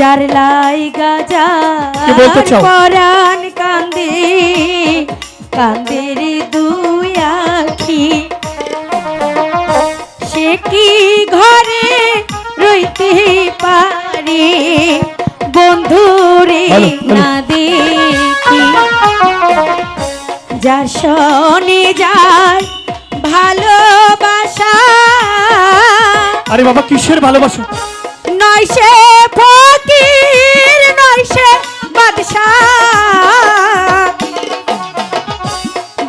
যার লাইগা যার পরাণ কান্দে কান্দের দুই আখি সে কি ঘরে রইতে পারে বন্ধুরে না দেখি যার শোনে যার ভালোবাসা। আরে বাবা কিসের ভালোবাসা? নয় সে ফকির নয় সে বাদশাহ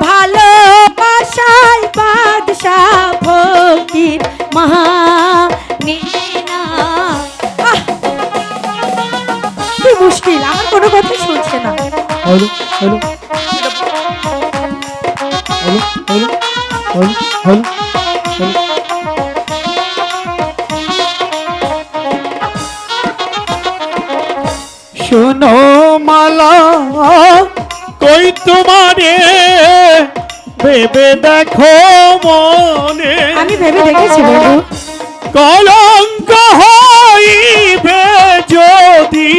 ভালোবাসায় বাদশাহ ফকির মহা নিনা। কি মুশকিল, আমার কোনো কথা শুনছে না। হলো হলো হলো হলো হলো হলো হলো। শোনো মালা কই তোমারে ভেবে দেখো মনে। আমি ভেবে দেখেছি বাবু। কলঙ্ক হইবে যদি